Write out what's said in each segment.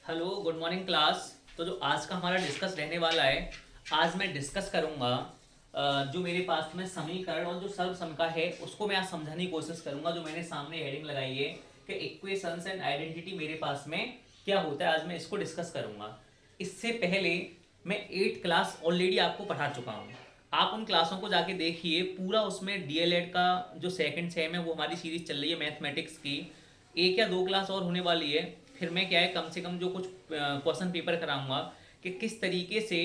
Hello good morning class. तो जो आज का हमारा डिस्कस रहने वाला है, आज मैं डिस्कस करूंगा जो मेरे पास में समीकरण और जो सर्वसम है उसको मैं आज समझाने की कोशिश करूंगा। जो मैंने सामने हेडिंग लगाई है कि इक्वेशंस एंड आइडेंटिटी मेरे पास में क्या होता है, आज मैं इसको डिस्कस करूंगा। इससे पहले मैं 8 क्लास ऑलरेडी आपको पढ़ा चुका हूँ। आप उन क्लासों को जाके देखिए, पूरा उसमें डीएलएड का जो सेकंड सेम है वो हमारी सीरीज चल रही है मैथमेटिक्स की। एक या दो क्लास और होने वाली है, फिर मैं क्या है कम से कम जो कुछ क्वेश्चन पेपर कराऊंगा कि किस तरीके से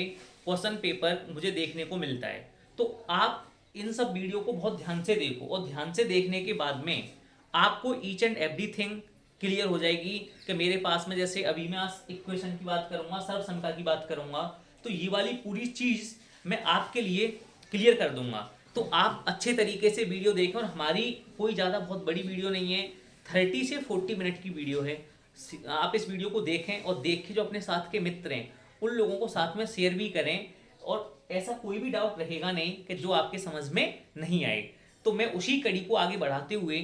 क्वेश्चन पेपर मुझे देखने को मिलता है। तो आप इन सब वीडियो को बहुत ध्यान से देखो, और ध्यान से देखने के बाद में आपको ईच एंड एवरीथिंग क्लियर हो जाएगी कि मेरे पास में जैसे अभी मैं आज इक्वेशन की बात करूंगा, सर्वसंख्या की बात करूंगा, तो ये वाली पूरी चीज मैं आपके लिए क्लियर कर दूंगा। तो आप अच्छे तरीके से वीडियो देखें, और हमारी कोई ज़्यादा बहुत बड़ी वीडियो नहीं है, 30 से 40 मिनट की वीडियो है। आप इस वीडियो को देखें और देख के जो अपने साथ के मित्र हैं उन लोगों को साथ में शेयर भी करें, और ऐसा कोई भी डाउट रहेगा नहीं कि जो आपके समझ में नहीं आए। तो मैं उसी कड़ी को आगे बढ़ाते हुए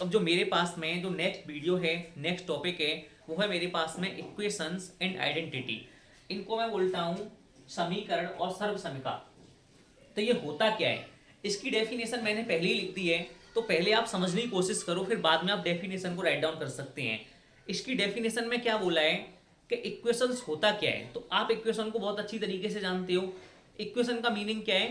अब जो मेरे पास में जो नेक्स्ट वीडियो है, नेक्स्ट टॉपिक है, वो है मेरे पास में इक्वेशंस एंड आइडेंटिटी। इनको मैं बोलता हूँ समीकरण और सर्वसमीकरण। तो ये होता क्या है, इसकी डेफिनेशन मैंने पहले ही लिख दी है, तो पहले आप समझने की कोशिश करो, फिर बाद में आप डेफिनेशन को राइट डाउन कर सकते हैं। इसकी डेफिनेशन में क्या बोला है कि इक्वेशंस होता क्या है, तो आप इक्वेशन को बहुत अच्छी तरीके से जानते हो। इक्वेशन का मीनिंग क्या है,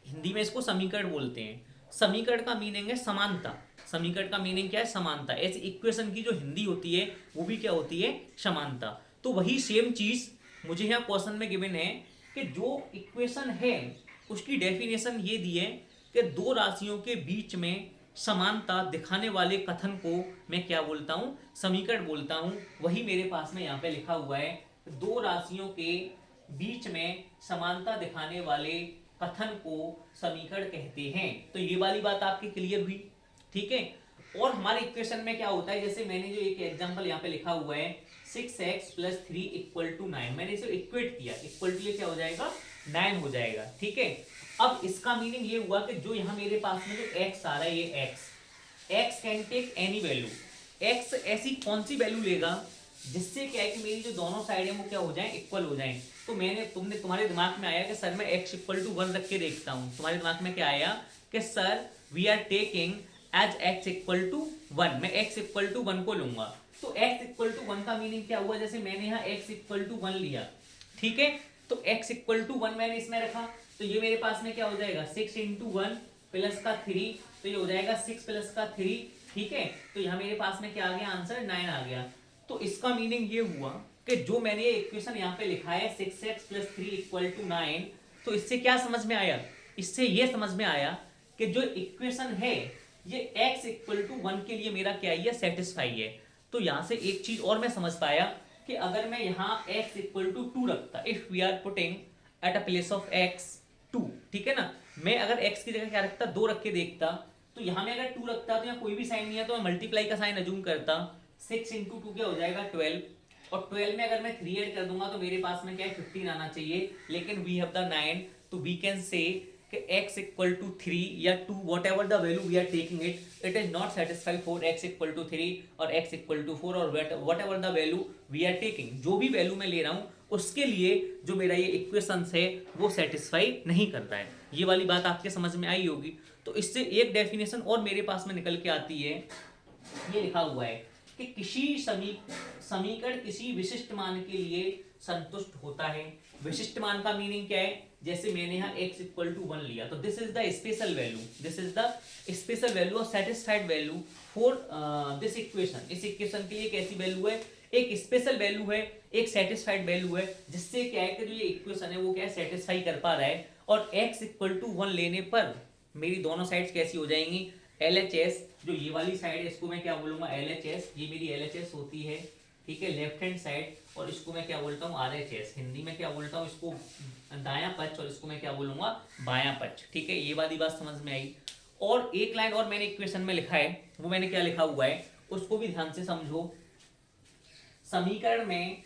हिंदी में इसको समीकरण बोलते हैं। समीकरण का मीनिंग है समानता। समीकरण का मीनिंग क्या है, समानता। ऐसे इक्वेशन की जो हिंदी होती है वो भी क्या होती है, समानता। तो वही सेम चीज मुझे यहाँ क्वेश्चन में गिवन है कि जो इक्वेशन है उसकी डेफिनेशन ये दी है कि दो राशियों के बीच में समानता दिखाने वाले कथन को मैं क्या बोलता हूँ, समीकरण बोलता हूँ। वही मेरे पास में यहाँ पे लिखा हुआ है, दो राशियों के बीच में समानता दिखाने वाले कथन को समीकरण कहते हैं। तो ये वाली बात आपकी क्लियर हुई, ठीक है। और हमारे इक्वेशन में क्या होता है, जैसे मैंने जो एक एग्जांपल यहाँ पे लिखा हुआ है 6x प्लस 3 इक्वल टू 9, मैंने इसे इक्वेट किया, इक्वल टू ये क्या हो जाएगा, 9 हो जाएगा, ठीक है। अब इसका मीनिंग ये हुआ कि जो यहाँ मेरे पास में जो x आ रहा है, ये x can take any value. x ऐसी कौन सी वैल्यू लेगा जिससे क्या है कि मेरी जो दोनों साइड है वो क्या हो जाए, इक्वल हो जाए। तो तुम्हारे दिमाग में आया कि सर मैं x इक्वल टू 1 रख के देखता हूँ। तुम्हारे दिमाग में क्या आया कि sir we are taking as x equal to 1, मैं x इक्वल टू 1 को लूंगा। तो x इक्वल टू 1 का मीनिंग क्या हुआ, जैसे मैंने यहाँ x इक्वल टू 1 लिया, ठीक है। तो x इक्वल टू 1 मैंने इसमें रखा, तो ये मेरे पास में क्या हो जाएगा, 6 इंटू 1 प्लस का 3, तो ये हो जाएगा 6 प्लस का 3, ठीक है। तो यहाँ मेरे पास में क्या आ गया, आंसर 9 आ गया। तो इसका मीनिंग ये हुआ कि जो मैंने ये इक्वेशन यहाँ पे लिखा है 6x प्लस 3 इक्वल टू 9, तो इससे क्या समझ में आया, इससे ये समझ में आया कि जो इक्वेशन है ये x इक्वल टू 1 के लिए मेरा क्या है, सेटिस्फाई है। तो यहाँ से एक चीज और मैं समझ पाया कि अगर मैं यहाँ x इक्वल टू 2 रखता, if we are putting at a place of x 2, ठीक है ना, मैं अगर x की जगह क्या रखता, 2 रख के देखता, तो यहाँ में अगर 2 रखता तो यहाँ कोई भी साइन नहीं है, तो मैं मल्टीप्लाई का साइन अज्यूम करता, 6 इंटू 2 क्या हो जाएगा 12, और 12 में अगर मैं 3 ऐड कर दूंगा तो मेरे पास में क्या है 15 आना चाहिए, लेकिन वी हैव द 9, तो वी कैन से कि x इक्वल टू 3 या 2 whatever the value we are taking it is not satisfy for x equal to 3 और x इक्वल टू 4 और whatever the value we are taking, जो भी value मैं ले रहा हूँ उसके लिए जो मेरा ये इक्वेशंस है वो सेटिस्फाई नहीं करता है। ये वाली बात आपके समझ में आई होगी। तो इससे एक डेफिनेशन और मेरे पास में निकल के आती है, ये लिखा हुआ है कि किसी समीकरण किसी विशिष्ट मान के लिए संतुष्ट होता है। विशिष्ट मान का मीनिंग क्या है, जैसे मैंने यहाँ x इक्वल टू 1 लिया, तो this is the special value, this is the special value और satisfied value for this equation. इस इक्वेशन के लिए कैसी वैल्यू है, एक स्पेशल वैल्यू है, एक सेटिस्फाइड वैल्यू है, जिससे क्या है कि जो ये इक्वेशन है वो क्या है, सेटिस्फाई कर पा रहा है। और x इक्वल टू 1 लेने पर मेरी दोनों साइड्स कैसी हो जाएंगी, LHS, जो ये वाली साइड है इसको मैं क्या बोलूंगा, LHS, ये मेरी LHS होती है, ठीक है, लेफ्ट हैंड साइड, और इसको मैं क्या बोलता हूँ, RHS, हिंदी में क्या बोलता हूँ इसको, दायां पक्ष, और इसको मैं क्या बोलूंगा, बायां पक्ष, ठीक है। ये वाली बात समझ में आई। और एक लाइन और मैंने इक्वेशन में लिखा है, वो मैंने क्या लिखा हुआ है उसको भी ध्यान से समझो। समीकरण में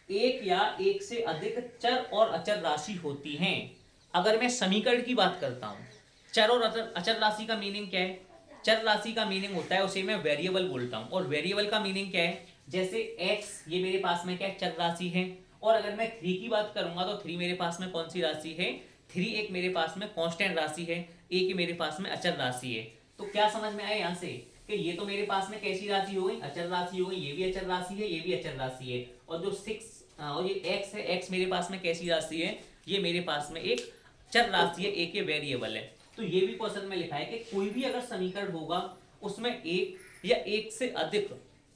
एक या एक से अधिक चर और अचर राशि होती हैं। अगर मैं समीकरण की बात करता हूं, चर और अचर राशि का मीनिंग क्या है, चर राशि का मीनिंग होता है उसे मैं वेरिएबल बोलता हूं, और वेरिएबल का मीनिंग क्या है, जैसे x ये मेरे पास में क्या चर राशि है, और अगर मैं 3 की बात करूंगा तो 3 मेरे पास में कौन सी राशि है, 3 एक मेरे पास में कांस्टेंट राशि है, एक मेरे पास में अचर राशि है। तो क्या समझ में आया यहाँ से कि ये तो मेरे पास में कैसी राशि हो गई, अचर राशि हो गई, ये भी अचर राशि है, ये भी अचर राशि है, और जो 6 और ये x है, x मेरे पास में कैसी राशि है, ये मेरे पास में एक चर राशि है, एक ये वेरिएबल है। तो ये भी क्वेश्चन में लिखा है कि कोई भी अगर समीकरण होगा उसमें एक या एक से अधिक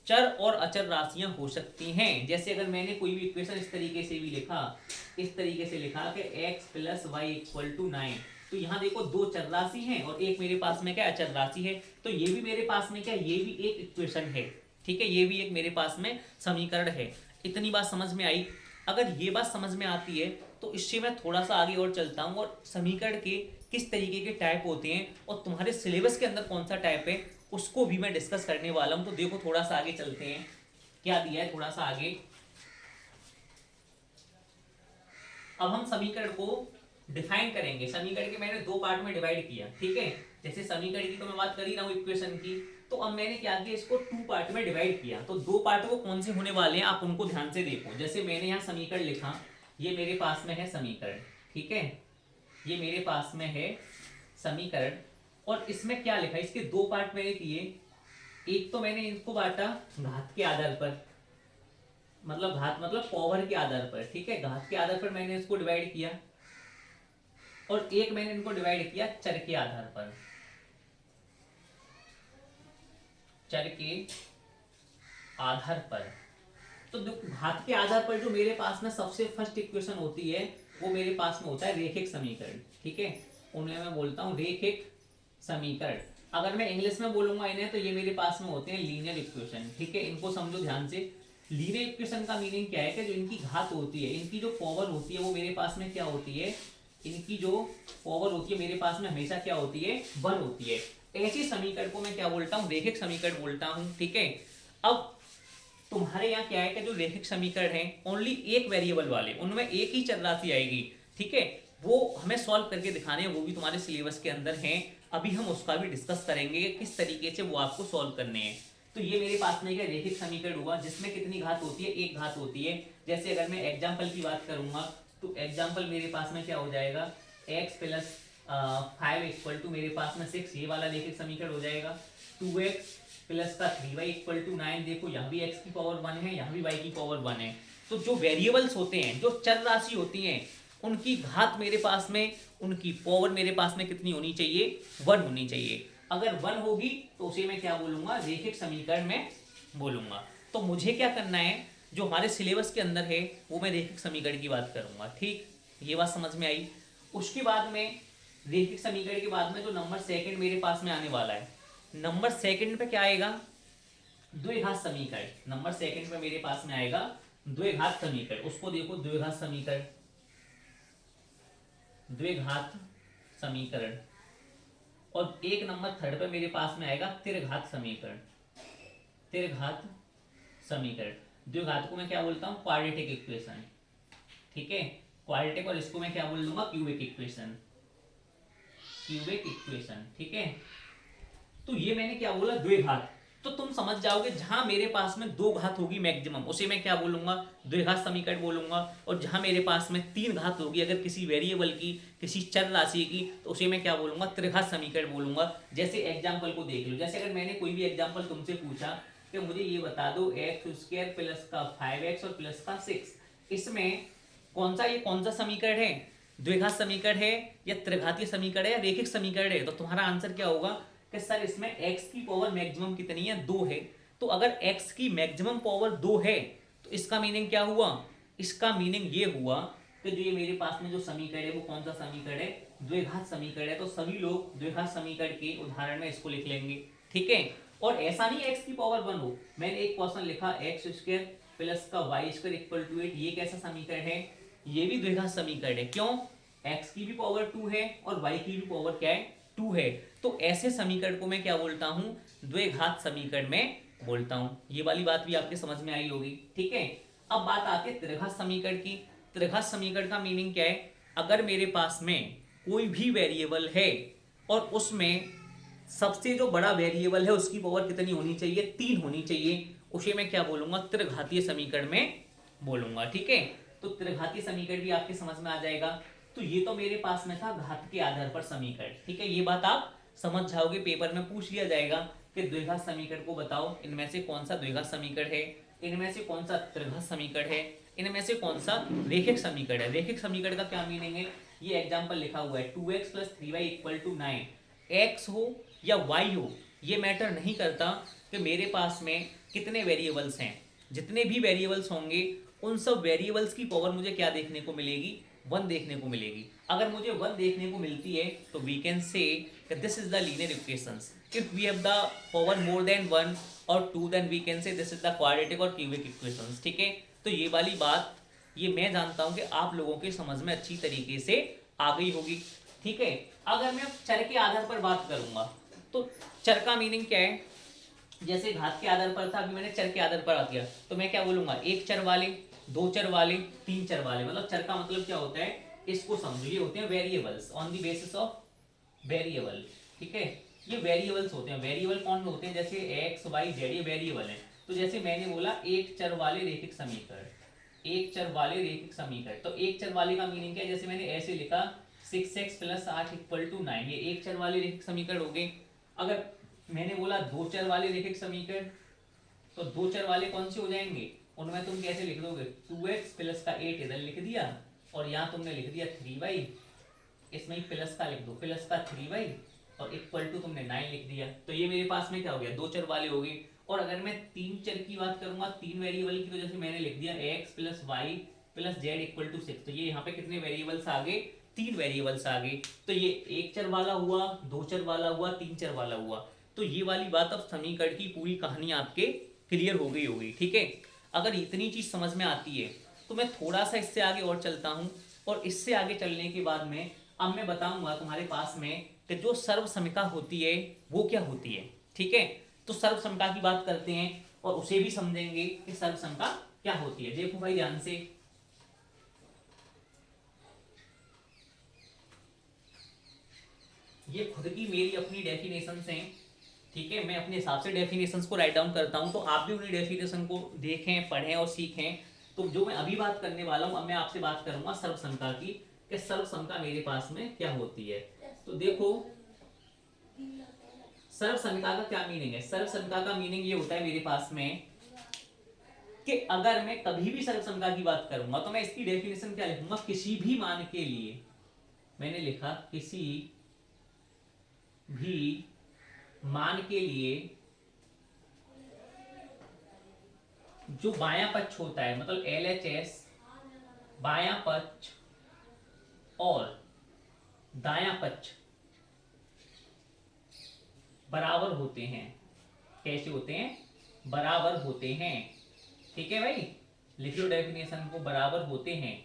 चर और अचर राशियां हो सकती हैं। जैसे अगर मैंने कोई भी इक्वेशन इस तरीके से भी लिखा, इस तरीके से लिखा कि x plus y equal to 9, तो यहाँ देखो दो चर राशि हैं और एक मेरे पास में क्या अचर राशि है, तो ये भी मेरे पास में क्या, ये भी एक इक्वेशन है, ठीक है, ये भी एक मेरे पास में समीकरण है। इतनी बात समझ में आई। अगर ये बात समझ में आती है तो इससे मैं थोड़ा सा आगे और चलता हूँ और समीकरण के किस तरीके के टाइप होते हैं और तुम्हारे सिलेबस के अंदर कौन सा टाइप है उसको भी मैं डिस्कस करने वाला हूं। तो देखो थोड़ा सा आगे चलते हैं, क्या दिया है थोड़ा सा आगे। अब हम समीकरण को डिफाइन करेंगे। समीकरण के मैंने दो पार्ट में डिवाइड किया, ठीक है, जैसे समीकरण की तो मैं बात कर ही रहा हूं इक्वेशन की, तो अब मैंने क्या किया, इसको 2 पार्ट में डिवाइड किया। तो 2 पार्ट वो कौन से होने वाले हैं आप उनको ध्यान से देखो। जैसे मैंने यहाँ समीकरण लिखा, ये मेरे पास में है समीकरण, ठीक है, ये मेरे पास में है समीकरण, और इसमें क्या लिखा, इसके 2 पार्ट मैंने किए। एक तो मैंने इनको बांटा घात के आधार पर, मतलब घात मतलब पावर के आधार पर, ठीक है, घात के आधार पर मैंने इसको डिवाइड किया, और एक मैंने इनको डिवाइड किया चर के आधार पर, चर के आधार पर। तो घात के आधार पर जो मेरे पास में सबसे फर्स्ट इक्वेशन होती है वो मेरे पास में होता है रेखिक समीकरण, ठीक है, उन्हें मैं बोलता हूं रेखिक समीकरण। अगर मैं इंग्लिश में बोलूंगा इन्हें तो ये मेरे पास में होते हैं लीनियर इक्वेशन, ठीक है, इनको समझो ध्यान से। लीनियर इक्वेशन का मीनिंग क्या है कि जो इनकी घात होती है, इनकी जो पावर होती है वो मेरे पास में क्या होती है, इनकी जो पावर होती है मेरे पास में हमेशा क्या होती है, 1 होती है। ऐसे समीकरण को मैं क्या बोलता हूँ, रेखिक समीकरण बोलता हूँ, ठीक है। अब तुम्हारे यहाँ क्या है कि जो रेखिक समीकरण है ओनली एक वेरिएबल वाले, उनमें एक ही चर राशि आएगी, ठीक है, वो हमें सॉल्व करके दिखाने हैं, वो भी तुम्हारे सिलेबस के अंदर हैं। अभी हम उसका भी डिस्कस करेंगे कि किस तरीके से वो आपको सॉल्व करने हैं। तो ये मेरे पास में एक रेखिक समीकरण हुआ जिसमें कितनी घात होती है, एक घात होती है। जैसे अगर मैं एग्जाम्पल की बात करूंगा तो एग्जाम्पल मेरे पास में क्या हो जाएगा, x प्लस 5 इक्वल टू मेरे पास में 6, ये वाला रेखिक समीकरण हो जाएगा। 2x प्लस का 3y इक्वल टू 9, देखो यहाँ भी x की पावर 1 है, यहाँ भी y की पावर 1 है। तो जो वेरिएबल्स होते हैं, जो चर राशि होती हैं, उनकी घात मेरे पास में, उनकी पावर मेरे पास में कितनी होनी चाहिए, 1 होनी चाहिए। अगर 1 होगी तो उसे मैं क्या बोलूंगा, रेखिक समीकरण में बोलूंगा। तो मुझे क्या करना है, जो हमारे सिलेबस के अंदर है वो मैं रेखिक समीकरण की बात करूंगा, ठीक, ये बात समझ में आई। उसके बाद में रेखिक समीकरण के बाद में जो नंबर सेकंड मेरे पास में आने वाला है, नंबर सेकंड पे क्या आएगा, द्विघात समीकरण। नंबर सेकंड पे मेरे पास में आएगा द्विघात समीकरण। उसको देखो, द्विघात समीकरण, द्विघात समीकरण। और एक नंबर थर्ड पे मेरे पास में आएगा त्रिघात समीकरण, त्रिघात समीकरण। द्विघात को मैं क्या बोलता हूं, क्वाड्रेटिक इक्वेशन, ठीक है, क्वाड्रेटिक, और इसको मैं क्या बोल दूंगा, क्यूबिक इक्वेशन, क्यूबिक इक्वेशन, ठीक है। तो ये मैंने क्या बोला, द्विघात। तो तुम समझ जाओगे जहां मेरे पास में 2 घात होगी मैक्सिमम, उसे मैं क्या बोलूंगा, द्विघात समीकरण बोलूंगा। और जहां मेरे पास में 3 घात होगी अगर किसी वेरिएबल की, किसी चर राशि की, तो उसे मैं क्या बोलूंगा, त्रिघात समीकरण बोलूंगा। जैसे एग्जाम्पल को देख लो, जैसे अगर मैंने कोई भी एग्जाम्पल तुमसे पूछा कि मुझे ये बता दो x² प्लस का 5x और प्लस का 6, इसमें कौन सा, ये कौन सा समीकरण है, द्विघात समीकरण है या त्रिघातीय समीकरण है या रेखिक समीकरण है। तो तुम्हारा आंसर क्या होगा कि सर इसमें x की पावर मैक्सिमम कितनी है, 2 है। तो अगर x की मैक्सिमम पावर 2 है तो इसका मीनिंग क्या हुआ, इसका मीनिंग ये हुआ कि जो ये मेरे पास में जो समीकरण है वो कौन सा समीकरण है, द्विघात समीकरण है। तो सभी लोग द्विघात समीकरण के उदाहरण में इसको लिख लेंगे, ठीक है। और ऐसा नहीं x की पावर 1 हो, मैंने एक क्वेश्चन लिखा x² प्लस का y² इक्वल टू 8, ये कैसा समीकरण है, ये भी द्विघात समीकरण है। क्यों, x की भी पावर 2 है और y की भी पावर क्या है, 2 है। तो ऐसे समीकरण को मैं क्या बोलता हूं, द्विघात समीकरण में बोलता हूं। ये वाली बात भी आपके समझ में आई होगी, ठीक है। अब बात आती है त्रिघात समीकरण की। त्रिघात समीकरण का मीनिंग क्या है, अगर मेरे पास में कोई भी वेरिएबल है और उसमें सबसे जो बड़ा वेरिएबल है उसकी पावर कितनी होनी चाहिए, 3 होनी चाहिए, उसे मैं क्या बोलूंगा, त्रिघातीय समीकरण में बोलूंगा। ठीक है, तो त्रिघातीय समीकरण भी आपके समझ में आ जाएगा। तो ये तो मेरे पास में था घात के आधार पर समीकरण। ठीक है, ये बात आप समझ जाओगे, पेपर में पूछ लिया जाएगा कि द्विघात समीकरण को बताओ, इनमें से कौन सा द्विघात समीकरण है, इनमें से कौन सा त्रिघात समीकरण है, इनमें से कौन सा रेखिक समीकरण है। रेखिक समीकरण का क्या मीनिंग है, ये एग्जाम्पल लिखा हुआ है 2x + 3y = 9। x हो या y हो, ये मैटर नहीं करता कि मेरे पास में कितने वेरिएबल्स हैं। जितने भी वेरिएबल्स होंगे उन सब वेरिएबल्स की पावर मुझे क्या देखने को मिलेगी, 1 देखने को मिलेगी। अगर मुझे 1 देखने को मिलती है तो we can say this is the linear equations. If we have the power more than 1 और 2 then we can say this is the quadratic और क्यूबिक इक्वेशंस। ठीक है, तो ये वाली बात ये मैं जानता हूं कि आप लोगों के समझ में अच्छी तरीके से आ गई होगी। ठीक है, अगर मैं चर के आधार पर बात करूंगा तो चर का मीनिंग क्या है, जैसे घात के आधार पर था, अभी मैंने चर के आधार पर आ गया तो मैं क्या बोलूंगा, एक चर वाले, दो चर वाले, तीन चर वाले। मतलब चर का मतलब क्या होता है, इसको समझो, ये होते हैं variables on the basis of variable. ठीक है, ये वेरिएबल्स होते हैं। वेरिएबल कौन होते हैं, जैसे एक्स वाई जेड, ये वेरिएबल है। तो जैसे मैंने बोला एक चर वाले रेखिक समीकरण, एक चर वाले रेखिक समीकरण, तो एक चर वाले का मीनिंग क्या है, जैसे मैंने ऐसे लिखा 6x + 8 = 9, ये एक चर वाले रेखिक समीकरण हो गए। अगर मैंने बोला दो चर वाले रेखिक समीकरण, तो दो चर वाले कौन से हो जाएंगे, उनमें तुम कैसे लिख दोगे, 2x + 8 इधर लिख दिया और यहाँ तुमने लिख दिया 3y, इसमें ही प्लस का लिख दो, प्लस का 3y और इक्वल टू तुमने 9 लिख दिया। तो ये मेरे पास में क्या हो गया, दो चर वाले हो गए। और अगर मैं तीन चर की बात करूंगा, तीन वेरिएबल की, तो जैसे मैंने लिख दिया x + y + z = 6, तो ये यहाँ पे कितने वेरिएबल्स आ गए, तीन वेरिएबल्स आ गए। तो ये एक चर वाला हुआ, दो चर वाला हुआ, तीन चर वाला हुआ। तो ये वाली बात अब समीकरण की पूरी कहानी आपके क्लियर हो गई होगी। ठीक है, अगर इतनी चीज समझ में आती है तो मैं थोड़ा सा इससे आगे और चलता हूँ, और इससे आगे चलने के बाद में अब मैं बताऊंगा तुम्हारे पास में कि जो सर्वसमिका होती है वो क्या होती है। ठीक है, तो सर्वसमिका की बात करते हैं और उसे भी समझेंगे कि सर्वसमिका क्या होती है। देखो भाई ध्यान से, ये खुद की मेरी अपनी डेफिनेशंस हैं। ठीक है, मैं अपने हिसाब से डेफिनेशंस को राइट डाउन करता हूं, तो आप भी उन्हीं डेफिनेशन को देखें, पढ़ें और सीखें। तो जो मैं अभी बात करने वाला हूं, अब मैं आपसे बात करूंगा सर्वसमिका की, कि सर्वसमिका मेरे पास में क्या होती है। तो देखो सर्वसमिका का क्या मीनिंग है। सर्वसमिका का मीनिंग ये होता है मेरे पास में कि अगर मैं कभी भी सर्वसमिका की बात करूंगा तो मैं इसकी डेफिनेशन क्या लिखूंगा, किसी भी मान के लिए, मैंने लिखा किसी भी मान के लिए जो बायां पक्ष होता है, मतलब LHS, बायां पक्ष और दायां पक्ष बराबर होते हैं। कैसे होते हैं, बराबर होते हैं। ठीक है भाई, लिख लो डेफिनेशन को, बराबर होते हैं।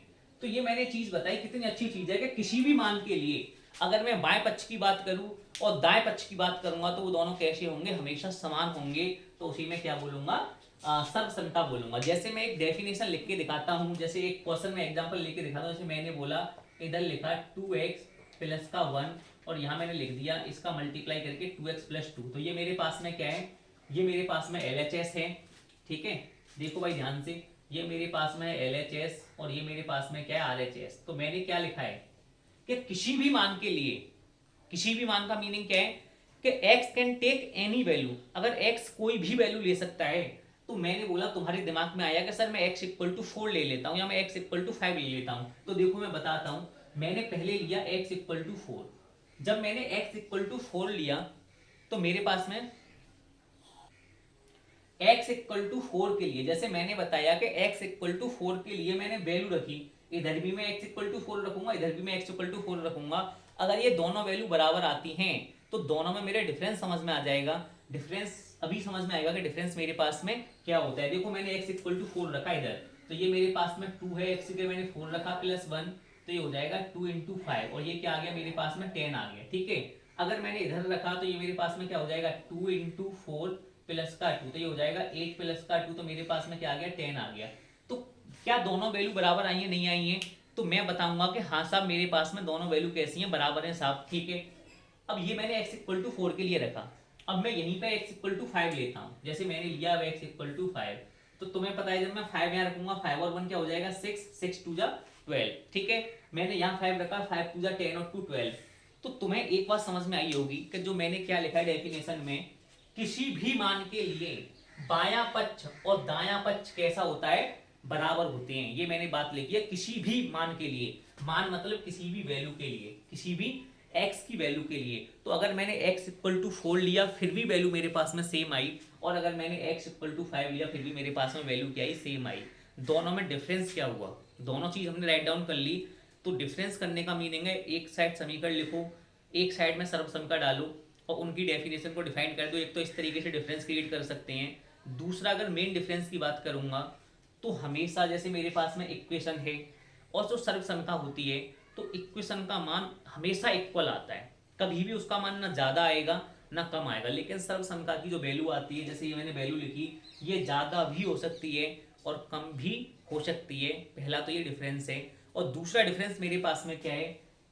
तो ये मैंने चीज बताई, कितनी अच्छी चीज है कि किसी भी मान के लिए अगर मैं बाएं पक्ष की बात करूं और दाएं पक्ष की बात करूंगा तो वो दोनों कैसे होंगे, हमेशा समान होंगे। तो उसी में क्या बोलूंगा, सर्वसमिका बोलूंगा। जैसे मैं एक डेफिनेशन लिख के दिखाता हूं, जैसे एक क्वेश्चन में एग्जांपल लेके दिखाता हूं। जैसे मैंने बोला, इधर लिखा 2x + 1 और यहाँ मैंने लिख दिया इसका मल्टीप्लाई करके 2x + 2। तो ये मेरे पास में क्या है, ये मेरे पास में LHS है। ठीक है, देखो भाई ध्यान से, ये मेरे पास में LHS और ये मेरे पास में क्या है, RHS। तो मैंने क्या लिखा है कि किसी भी मान के लिए, किसी भी मान का मीनिंग क्या है कि x can take any value. अगर x कोई भी वैल्यू ले सकता है, तो मैंने बोला, तुम्हारे दिमाग में आया कि सर मैं x = 4 ले लेता हूं या मैं x = 5 ले लेता हूं। तो देखो मैं बताता हूं, मैंने पहले लिया x = 4। जब मैंने x = 4 लिया तो मेरे पास में x = 4 के लिए, जैसे मैंने बताया कि x = 4 के लिए मैंने वैल्यू रखी, इधर भी मैं x = 4 रखूंगा, इधर भी मैं x = 4 रखूंगा। अगर ये दोनों वैल्यू बराबर आती हैं तो दोनों में मेरे डिफरेंस समझ में आ जाएगा। डिफरेंस अभी समझ में आएगा कि डिफरेंस मेरे पास में क्या होता है। देखो मैंने x = 4 रखा इधर, तो ये मेरे पास में 2 है, x के मैंने 4 रखा +1, तो ये हो जाएगा 2 × 5 और ये क्या आ गया मेरे पास में 10 आ गया। ठीक है, अगर मैंने इधर रखा तो ये मेरे पास में क्या हो जाएगा, 2 × 4 + 2, तो ये हो जाएगा 8 + 2, तो मेरे पास में क्या आ गया, 10 आ गया। तो क्या दोनों वैल्यू बराबर आई है, नहीं आई है? तो मैं बताऊंगा कि हाँ साहब मेरे पास में दोनों वैल्यू कैसी हैं, बराबर हैं साहब। ठीक है, अब ये मैंने x = 4 के लिए रखा, अब मैं यहीं पे x इक्वल टू 5 लेता हूँ, जैसे मैंने लिया अब x इक्वल टू 5, तो तुम्हें पता है जब मैं 5 यहाँ रखूंगा 5 और 1 क्या हो जाएगा 6, 6 टू जा 12, ठीक है। मैंने यहाँ 5 रखा, 5 टू जा 10 और 2 12। तो तुम्हें एक बात समझ में आई होगी कि जो मैंने क्या लिखा है डेफिनेशन में, किसी भी मान के लिए बायां पक्ष और दायां पक्ष कैसा होता है, बराबर होते हैं। ये मैंने बात लिखी है, किसी भी मान के लिए, मान मतलब किसी भी वैल्यू के लिए, किसी भी x की वैल्यू के लिए। तो अगर मैंने x इक्वल टू 4 लिया फिर भी वैल्यू मेरे पास में सेम आई, और अगर मैंने x इक्वल टू 5 लिया फिर भी मेरे पास में वैल्यू क्या आई, सेम आई। दोनों में डिफरेंस क्या हुआ, दोनों चीज हमने राइट डाउन कर ली। तो डिफरेंस करने का मीनिंग है एक साइड समीकरण लिखो, एक साइड में सर्वसमीकरण डालो और उनकी डेफिनेशन को डिफाइन कर दो। एक तो इस तरीके से डिफरेंस क्रिएट कर सकते हैं। दूसरा, अगर मेन डिफरेंस की बात करूंगा तो हमेशा जैसे मेरे पास में इक्वेशन है और जो सर्वसमीकरण होती है, तो इक्वेशन का मान हमेशा इक्वल आता है, कभी भी उसका मान ना ज़्यादा आएगा ना कम आएगा। लेकिन सर्वसमीकरण की जो वैल्यू आती है, जैसे ये मैंने वैल्यू लिखी, ये ज़्यादा भी हो सकती है और कम भी हो सकती है। पहला तो ये डिफरेंस है। और दूसरा डिफरेंस मेरे पास में क्या है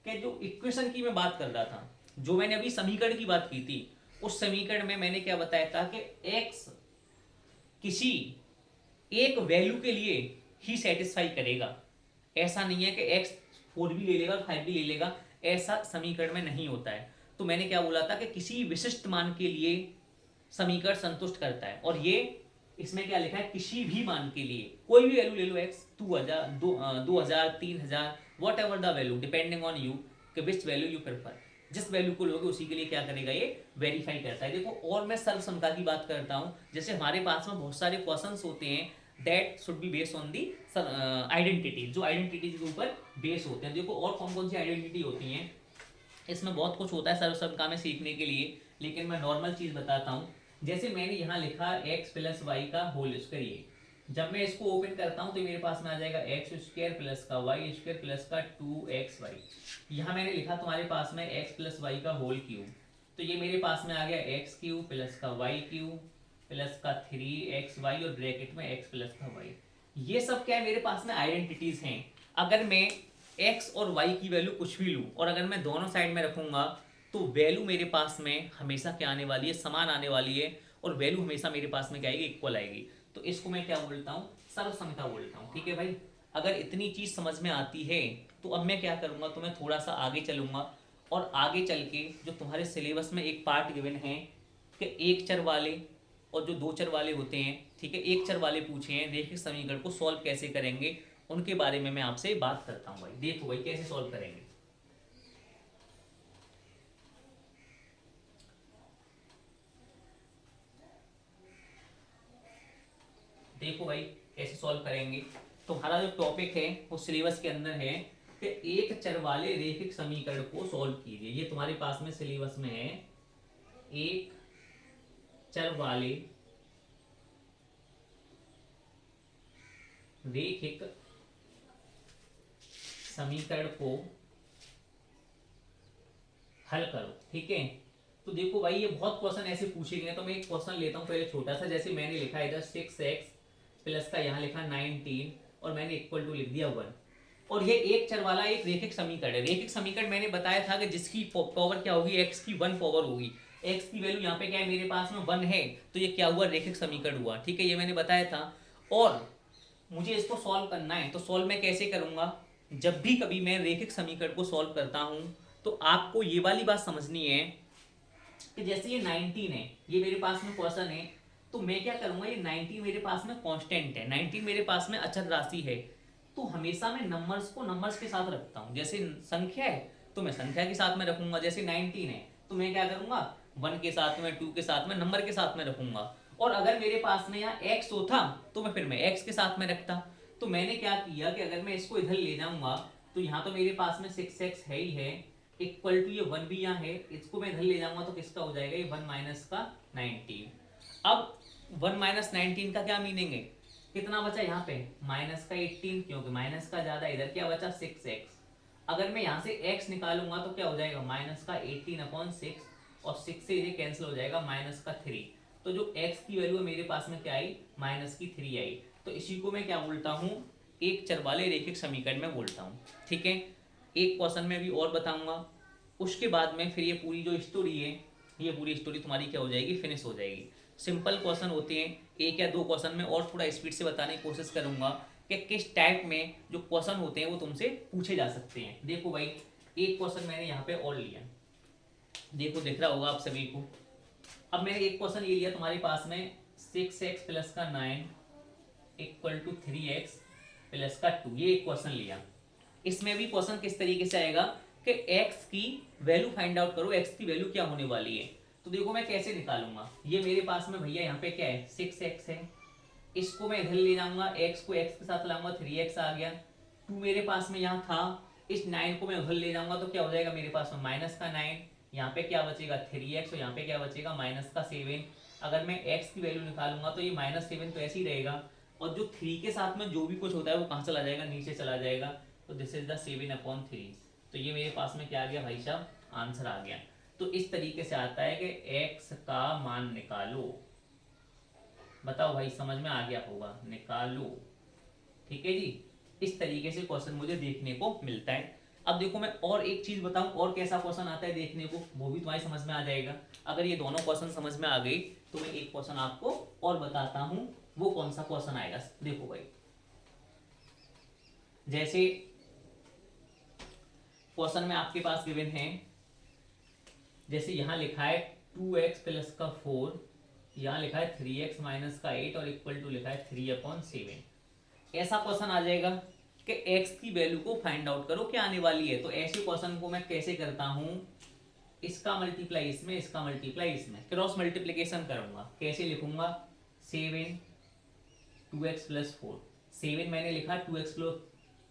कि जो इक्वेशन की मैं बात कर रहा था, जो मैंने अभी समीकरण की बात की थी, उस समीकरण में मैंने क्या बताया था कि x किसी एक वैल्यू के लिए ही सेटिस्फाई करेगा। ऐसा नहीं है कि x 4 भी ले लेगा और 5 भी ले लेगा, ऐसा समीकरण में नहीं होता है। तो मैंने क्या बोला था कि किसी विशिष्ट मान के लिए समीकरण संतुष्ट करता है। और ये इसमें क्या लिखा है, किसी भी मान के लिए, कोई भी वैल्यू ले लो, x 2000 2000 3000 what ever the value, depending on you कि विच वैल्यू यू प्रेफर, जिस वैल्यू को लोगे उसी के लिए क्या करेगा, ये वेरीफाई करता है। देखो, और मैं सर्वसमता की बात करता हूँ, जैसे हमारे पास में बहुत सारे क्वेश्चंस होते हैं that should be based on the identity, जो आइडेंटिटी के ऊपर बेस होते हैं। देखो, और कौन कौन सी आइडेंटिटी होती हैं, इसमें बहुत कुछ होता है सर्वसमता में सीखने के लिए, लेकिन मैं नॉर्मल चीज़ बताता हूँ। जैसे मैंने यहाँ लिखा x प्लस वाई का होल स्क्वायर, ये जब मैं इसको ओपन करता हूँ तो मेरे पास में आ जाएगा एक्स स्क्वायर प्लस का वाई स्क्वायर प्लस का 2xy। यहाँ मैंने लिखा तुम्हारे पास में x प्लस वाई का होल क्यूब, तो ये मेरे पास में आ गया एक्स क्यूब प्लस का वाई क्यूब प्लस का 3xy और ब्रैकेट में x प्लस का वाई। ये सब क्या है, मेरे पास में आइडेंटिटीज हैं। अगर मैं x और y की वैल्यू कुछ भी लूँ और अगर मैं दोनों साइड में रखूंगा तो वैल्यू मेरे पास में हमेशा क्या आने वाली है, समान आने वाली है। और वैल्यू हमेशा मेरे पास में क्या आएगी, इक्वल आएगी। तो इसको मैं क्या बोलता हूँ, सर्वसमता बोलता हूँ। ठीक है भाई, अगर इतनी चीज समझ में आती है तो अब मैं क्या करूँगा, तो मैं थोड़ा सा आगे चलूंगा और आगे चल के जो तुम्हारे सिलेबस में एक पार्ट गिवन है कि एक चर वाले और जो दो चर वाले होते हैं, ठीक है, एक चर वाले पूछे हैं, रैखिक समीकरण को सॉल्व कैसे करेंगे, उनके बारे में मैं आपसे बात करता हूँ भाई। देखो भाई कैसे सॉल्व करेंगे। देखो भाई कैसे सॉल्व करेंगे। तो हमारा जो टॉपिक है वो सिलेबस के अंदर है कि एक चर वाले रैखिक समीकरण को सॉल्व कीजिए। ये तुम्हारे पास में सिलेबस में है, एक चर वाले रैखिक समीकरण को हल करो। ठीक है, तो देखो भाई ये बहुत क्वेश्चन ऐसे पूछे गए, तो मैं एक क्वेश्चन लेता हूँ पहले छोटा सा। जैसे मैंने लिखा इधर 6x प्लस का यहाँ लिखा 19 और मैंने इक्वल टू लिख दिया 1। और ये एक चर वाला एक रैखिक समीकरण है। रैखिक समीकरण मैंने बताया था कि जिसकी पावर क्या होगी, x की 1 पावर होगी। x की वैल्यू यहाँ पे क्या है, मेरे पास में 1 है, तो ये क्या हुआ, रैखिक समीकरण हुआ। ठीक है, ये मैंने बताया था। और मुझे इसको सॉल्व करना है, तो सॉल्व मैं कैसे करूंगा, जब भी कभी मैं रैखिक समीकरण को सॉल्व करता हूं तो आपको ये वाली बात समझनी है कि जैसे ये 19 है, ये मेरे पास में क्वेश्चन है, तो मैं क्या करूंगा, ये 19 मेरे पास में कांस्टेंट है, 19 मेरे पास में अचर राशि है, तो हमेशा मैं नंबर्स को नंबर्स के साथ रखता हूँ। जैसे संख्या है तो मैं संख्या के साथ में रखूंगा, जैसे 19 है तो मैं क्या करूंगा, 1 के साथ में, 2 के साथ में, नंबर के साथ में रखूंगा। और अगर मेरे पास में यहाँ x होता तो मैं फिर मैं x के साथ में रखता। तो मैंने क्या किया कि अगर मैं इसको इधर ले जाऊंगा तो यहाँ तो मेरे पास में 6x है ही है, इक्वल टू ये 1 भी यहाँ है, इसको मैं इधर ले जाऊंगा तो किसका हो जाएगा, ये 1 माइनस का 19। अब 1 माइनस 19 का क्या मीनिंग है, कितना बचा यहाँ पे, माइनस का 18, क्योंकि माइनस का ज्यादा, इधर क्या बचा 6x। अगर मैं यहाँ से x निकालूंगा तो क्या हो जाएगा, माइनस का 18/6 और 6 से ये कैंसिल हो जाएगा, माइनस का 3। तो जो x की वैल्यू है मेरे पास में क्या आई, माइनस की 3 आई। तो इसी को मैं क्या बोलता हूँ, एक चर वाले रैखिक समीकरण में बोलता हूँ। ठीक है, एक क्वेश्चन में भी और बताऊंगा, उसके बाद में फिर ये पूरी जो स्टोरी है ये पूरी स्टोरी तुम्हारी क्या हो जाएगी, फिनिश हो जाएगी। सिंपल क्वेश्चन होते हैं, एक या दो क्वेश्चन में और थोड़ा स्पीड से बताने की कोशिश करूंगा कि किस टाइप में जो क्वेश्चन होते हैं वो तुमसे पूछे जा सकते हैं। देखो भाई, एक क्वेश्चन मैंने यहाँ पे और लिया, देखो दिख रहा होगा आप सभी को। अब मैंने एक क्वेश्चन ये लिया तुम्हारे पास में 6x प्लस का 9 इक्वल टू 3x प्लस का 2, ये एक क्वेश्चन लिया। इसमें भी क्वेश्चन किस तरीके से आएगा कि x की वैल्यू फाइंड आउट करो, x की वैल्यू क्या होने वाली है। तो देखो मैं कैसे निकालूंगा, ये मेरे पास में भैया यहाँ पे क्या है 6x है, इसको मैं इधर ले जाऊंगा, x को x के साथ लाऊंगा 3x आ गया, 2 मेरे पास में यहाँ था, इस 9 को मैं उधर ले जाऊंगा तो क्या हो जाएगा मेरे पास में माइनस का 9, यहाँ पे क्या बचेगा 3x और यहाँ पे क्या बचेगा माइनस का 7। अगर मैं x की वैल्यू निकालूंगा तो ये -7 तो ऐसे ही रहेगा, और जो 3 के साथ में जो भी कुछ होता है वो कहाँ चला जाएगा, नीचे चला जाएगा। तो दिस इज द 7/3। तो ये मेरे पास में क्या आ गया भाई साहब, आंसर आ गया। तो इस तरीके से आता है कि x का मान निकालो। बताओ भाई समझ में आ गया होगा, निकालो, ठीक है जी। इस तरीके से क्वेश्चन मुझे देखने को मिलता है। अब देखो मैं और एक चीज बताऊं, और कैसा क्वेश्चन आता है देखने को, वो भी तुम्हारी समझ में आ जाएगा। अगर ये दोनों क्वेश्चन समझ में आ गई तो मैं एक क्वेश्चन आपको और बताता हूं, वो कौन सा क्वेश्चन आएगा। देखो भाई, जैसे क्वेश्चन में आपके पास गिवन है, जैसे यहां लिखा है 2x प्लस का 4, यहां लिखा है 3x माइनस का 8 और इक्वल टू लिखा है 3/7। ऐसा क्वेश्चन आ जाएगा कि x की वैल्यू को फाइंड आउट करो क्या आने वाली है। तो ऐसे क्वेश्चन को मैं कैसे करता हूं, इसका मल्टीप्लाई इसमें, इसका मल्टीप्लाई इसमें, क्रॉस मल्टीप्लीकेशन करूंगा। कैसे लिखूंगा, 7 2x प्लस 4, 7 मैंने लिखा, 2x प्लस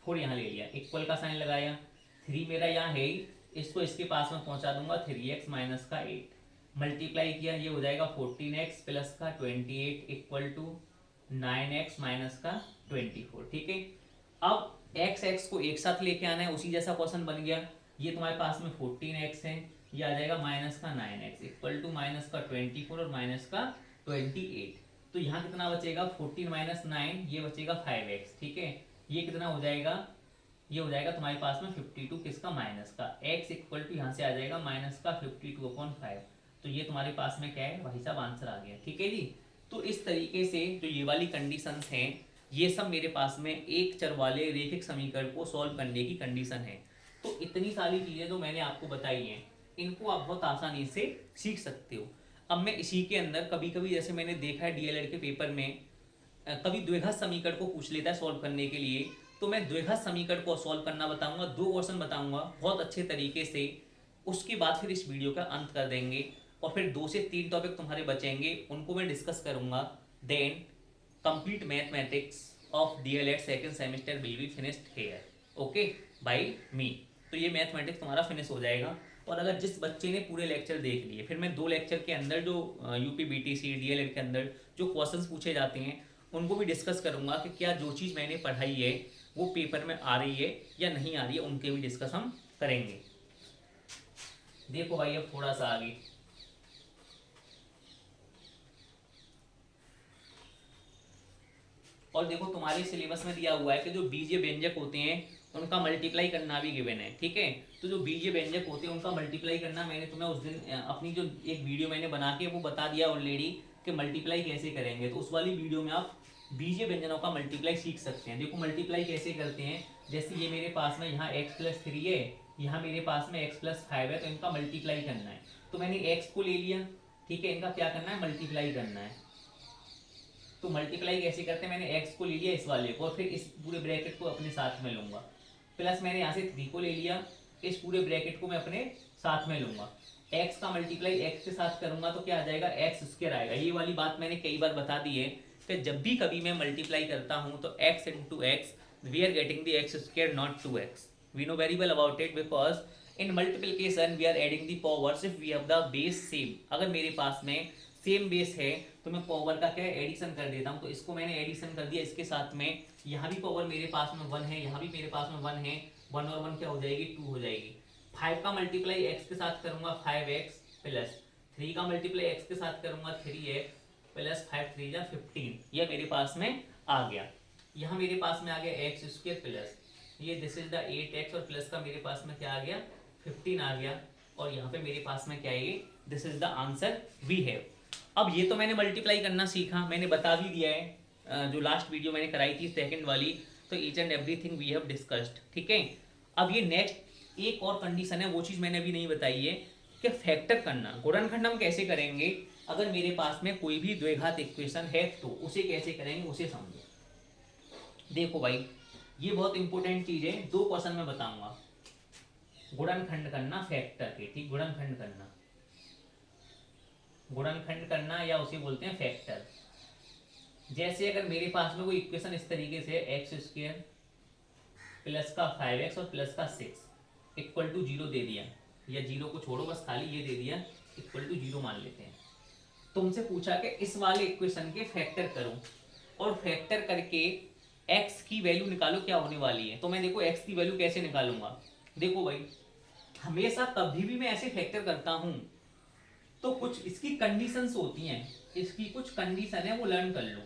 4 यहाँ ले लिया, इक्वल का साइन लगाया, 3 मेरा यहाँ है ही, इसको इसके पास में पहुंचा दूंगा 3x माइनस का 8, मल्टीप्लाई किया, ये हो जाएगा 14x प्लस का 28 इक्वल टू 9x माइनस का 24। ठीक है, अब x को एक साथ लेके आना है, उसी जैसा क्वेश्चन बन गया। ये तुम्हारे पास में 14x है, ये आ जाएगा माइनस का 9x इक्वल टू माइनस का 24 और माइनस का 28। तो यहाँ कितना बचेगा, 14 माइनस 9, ये बचेगा 5x। ठीक है, ये कितना हो जाएगा, ये हो जाएगा तुम्हारे पास में 52 किसका, माइनस का, x इक्वल टू यहाँ से आ जाएगा माइनस का 52/5। तो ये तुम्हारे पास में क्या है भाई साहब, आंसर आ गया। ठीक है जी। तो इस तरीके से जो ये वाली कंडीशंस हैं, ये सब मेरे पास में एक चर वाले रेखिक समीकरण को सॉल्व करने की कंडीशन है। तो इतनी सारी चीजें जो मैंने आपको बताई हैं, इनको आप बहुत आसानी से सीख सकते हो। अब मैं इसी के अंदर कभी कभी, जैसे मैंने देखा है डीएलएड के पेपर में, कभी द्विघात समीकरण को पूछ लेता है सॉल्व करने के लिए, तो मैं द्विघात समीकरण को सॉल्व करना बताऊंगा, 2 क्वेश्चन बताऊंगा बहुत अच्छे तरीके से। उसके बाद फिर इस वीडियो का अंत कर देंगे, और फिर 2 से 3 टॉपिक तुम्हारे बचेंगे, उनको मैं डिस्कस करूंगा। Then complete mathematics of DElEd second semester will be finished here, okay, bye me. तो ये मैथमेटिक्स तुम्हारा फिनिश हो जाएगा। और अगर जिस बच्चे ने पूरे लेक्चर देख लिए, फिर मैं 2 लेक्चर के अंदर जो यूपी बीटीसी डीएलएड के अंदर जो क्वेश्चंस पूछे जाते हैं, उनको भी डिस्कस करूंगा कि क्या जो चीज़ मैंने पढ़ाई है वो पेपर में आ रही है या नहीं आ रही है, उनके भी डिस्कस हम करेंगे। देखो भाई, अब थोड़ा सा आगे, और देखो तुम्हारे सिलेबस में दिया हुआ है कि जो बीजीय व्यंजक होते हैं उनका मल्टीप्लाई करना भी गिवन है। ठीक है, तो जो बीजीय व्यंजक होते हैं उनका मल्टीप्लाई करना, मैंने तुम्हें उस दिन अपनी जो एक वीडियो मैंने बना के वो बता दिया ऑलरेडी कि मल्टीप्लाई कैसे करेंगे। तो उस वाली वीडियो में आप बीजीय व्यंजनों का मल्टीप्लाई सीख सकते हैं। देखो मल्टीप्लाई कैसे करते हैं, जैसे ये मेरे पास में यहाँ x प्लस 3 है, यहाँ मेरे पास में x प्लस 5 है, तो इनका मल्टीप्लाई करना है। तो मैंने x को ले लिया, ठीक है, इनका क्या करना है, मल्टीप्लाई करना है। तो मल्टीप्लाई कैसे करते हैं, मैंने x को ले लिया इस वाले को, और फिर इस पूरे ब्रैकेट को अपने साथ में लूंगा, प्लस मैंने यहाँ से 3 को ले लिया, इस पूरे ब्रैकेट को मैं अपने साथ में लूंगा। x का मल्टीप्लाई x के साथ करूंगा तो क्या आ जाएगा, x स्क्वायर आएगा। ये वाली बात मैंने कई बार बता दी है कि जब भी कभी मैं मल्टीप्लाई करता हूँ तो x into x, we are getting the x square not 2x। We know very well about it, because in multiplication we are adding the powers if we have the base same. अगर मेरे पास में same base है तो मैं power का क्या addition कर देता हूँ। तो इसको मैंने एडिशन कर दिया इसके साथ में, यहाँ भी पावर मेरे पास में 1 है, यहाँ भी मेरे पास में 1 है, 1 और 1 क्या हो जाएगी, 2 हो जाएगी। 5 का मल्टीप्लाई x के साथ करूंगा 5x प्लस 3 का मल्टीप्लाई x के साथ करूंगा 3x प्लस 5 3 जा 15, ये मेरे पास में आ गया। यहाँ मेरे पास में आ गया x स्क्वायर प्लस ये दिस इज द 8x, और प्लस का मेरे पास में क्या आ गया 15 आ गया, और यहाँ पे मेरे पास में क्या है this is the answer we have. अब ये तो मैंने मल्टीप्लाई करना सीखा, मैंने बता भी दिया है, जो लास्ट वीडियो मैंने कराई थी सेकंड वाली, तो each and everything we have discussed, ठीक है। अब ये नेक्स्ट एक और कंडीशन है, वो चीज़ मैंने अभी नहीं बताई है कि फैक्टर करना, गुणनखंड हम कैसे करेंगे अगर मेरे पास में कोई भी द्विघात इक्वेशन है, तो उसे कैसे करेंगे उसे समझो। देखो भाई, ये बहुत इंपॉर्टेंट चीज़ है, 2 क्वेश्चन में बताऊंगा। गुणनखंड करना फैक्टर के, ठीक, गुणनखंड करना, गुणनखंड करना या उसे बोलते हैं फैक्टर। जैसे अगर मेरे पास में कोई इक्वेशन इस तरीके से एक्स स्क्वायर प्लस का 5x और प्लस का 6 इक्वल टू 0 दे दिया, या 0 को छोड़ो बस खाली ये दे दिया इक्वल टू 0 मान लेते हैं। तुमसे पूछा कि इस वाले इक्वेशन के फैक्टर करो, और फैक्टर करके x की वैल्यू निकालो क्या होने वाली है। तो मैं देखो x की वैल्यू कैसे निकालूंगा। देखो भाई, हमेशा कभी भी मैं ऐसे फैक्टर करता हूं तो कुछ इसकी कंडीशंस होती हैं, इसकी कुछ कंडीशन है वो लर्न कर लो।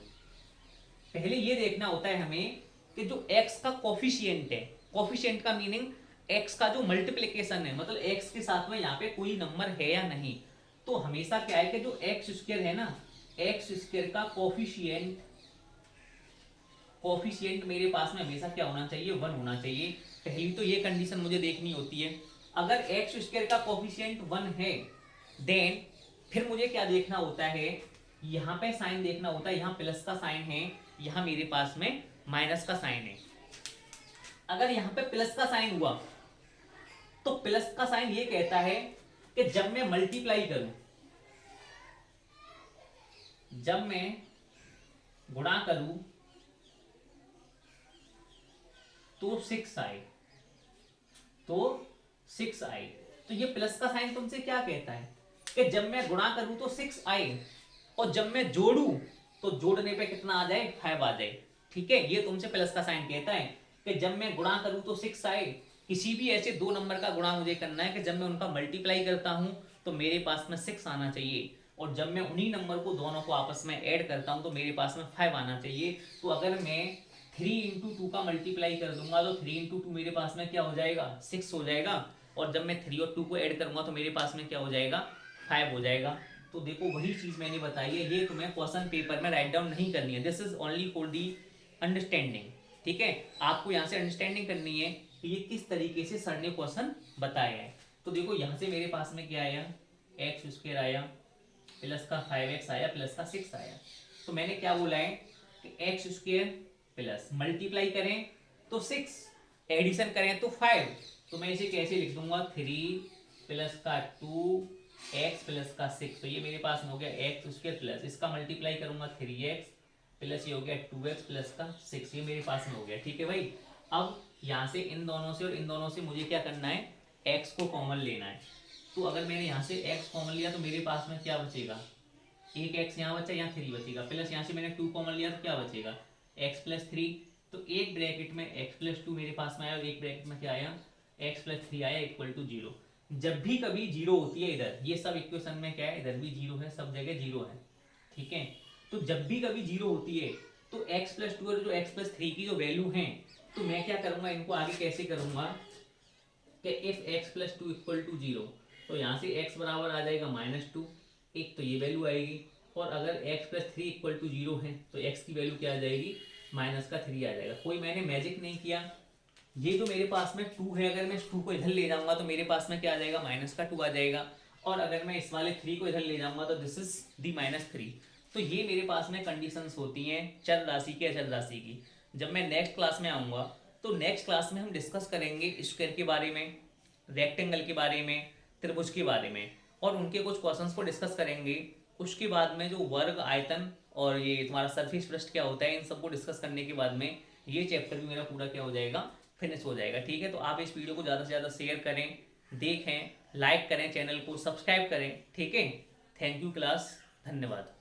पहले ये देखना होता है हमें कि जो x का कोफिशिएंट है, कोफिशिएंट का मीनिंग x का जो मल्टीप्लिकेशन है, मतलब x के साथ में यहाँ पे कोई नंबर है या नहीं। तो हमेशा क्या है कि जो एक्स स्क्वायर है ना, एक्स स्क्वायर का कोफिशिएंट, कोफिशिएंट मेरे पास में हमेशा क्या होना चाहिए, 1 होना चाहिए। पहली तो ये कंडीशन मुझे देखनी होती है। अगर एक्स स्क्वायर का कोफिशिएंट 1 है, देन फिर मुझे क्या देखना होता है, यहाँ पे साइन देखना होता है, यहाँ प्लस का साइन है, यहाँ मेरे पास में माइनस का साइन है। अगर यहाँ पे प्लस का साइन हुआ तो प्लस का साइन ये कहता है कि जब मैं मल्टीप्लाई करूं, जब मैं गुणा करूं तो 6 आए, तो 6 आए। तो ये प्लस का साइन तुमसे क्या कहता है कि जब मैं गुणा करूं तो 6 आए, और जब मैं जोड़ूं तो जोड़ने पे कितना आ जाए, 5 आ जाए, ठीक है। ये तुमसे प्लस का साइन कहता है कि जब मैं गुणा करूं तो 6 आए। किसी भी ऐसे 2 नंबर का गुणा मुझे करना है कि जब मैं उनका मल्टीप्लाई करता हूं तो मेरे पास में 6 आना चाहिए, और जब मैं उन्हीं नंबर को दोनों को आपस में ऐड करता हूं तो मेरे पास में 5 आना चाहिए। तो अगर मैं 3 इंटू 2 का मल्टीप्लाई कर दूंगा तो 3 इंटू 2 मेरे पास में क्या हो जाएगा, 6 हो जाएगा, और जब मैं 3 और 2 को ऐड करूंगा तो मेरे पास में क्या हो जाएगा, 5 हो जाएगा। तो देखो वही चीज मैंने बताई है, ये तुम्हें क्वेश्चन पेपर में राइट डाउन नहीं करनी है, this is only for the understanding, ठीक है। आपको यहाँ से अंडरस्टैंडिंग करनी है कि ये किस तरीके से सर ने क्वेश्चन बताया है। तो देखो यहाँ से मेरे पास में क्या आया, एक्स स्क्वायर आया, प्लस का 5x आया, प्लस का 6 आया। तो मैंने क्या बोला है कि एक्स स्क्वायर प्लस मल्टीप्लाई करें तो 6, एडिशन करें तो 5। तो मैं इसे कैसे लिख दूंगा, 3 प्लस का 2x प्लस का 6। तो ये मेरे पास में हो गया एक्स स्क्वायर प्लस, इसका मल्टीप्लाई करूंगा 3x प्लस ये हो गया 2x प्लस का 6, ये मेरे पास में हो गया, ठीक है भाई। अब यहाँ से इन दोनों से और इन दोनों से मुझे क्या करना है, x को कॉमन लेना है। तो अगर मैंने यहाँ से x कॉमन लिया तो मेरे पास में क्या बचेगा, एक x यहाँ बचा, यहाँ 3 बचेगा, प्लस यहाँ से मैंने 2 कॉमन लिया तो क्या बचेगा, x प्लस 3। तो एक ब्रैकेट में x प्लस 2 मेरे पास में आया, और एक ब्रैकेट में क्या आया, x प्लस 3 आया, इक्वल टू 0। जब भी कभी 0 होती है इधर, ये सब इक्वेशन में क्या है, इधर भी 0 है, सब जगह 0 है, ठीक है। तो जब भी कभी 0 होती है तो x प्लस 2 और जो x प्लस 3 की जो वैल्यू है, तो मैं क्या करूंगा, इनको आगे कैसे करूंगा कि if x plus 2 equal to 0, तो यहाँ से x बराबर आ जाएगा -2, एक तो ये वैल्यू आएगी, और अगर x प्लस 3 इक्वल टू 0 है तो x की वैल्यू क्या आ जाएगी, -3 आ जाएगा। कोई मैंने मैजिक नहीं किया, ये जो मेरे पास में 2 है, अगर मैं इस 2 को इधर ले जाऊंगा तो मेरे पास में क्या आ जाएगा, -2 आ जाएगा, और अगर मैं इस वाले 3 को इधर ले जाऊंगा तो दिस इज दी -3। तो ये मेरे पास में कंडीशंस होती हैं चर राशि की, अचर राशि की। जब मैं नेक्स्ट क्लास में आऊँगा तो नेक्स्ट क्लास में हम डिस्कस करेंगे स्क्वायर के बारे में, रेक्टेंगल के बारे में, त्रिभुज के बारे में, और उनके कुछ क्वेश्चंस को डिस्कस करेंगे। उसके बाद में जो वर्ग, आयतन और ये तुम्हारा सरफेस पृष्ठ क्या होता है, इन सबको डिस्कस करने के बाद में ये चैप्टर भी मेरा पूरा क्या हो जाएगा, फिनिश हो जाएगा, ठीक है। तो आप इस वीडियो को ज़्यादा से ज़्यादा शेयर करें, देखें, लाइक करें, चैनल को सब्सक्राइब करें, ठीक है। थैंक यू क्लास, धन्यवाद।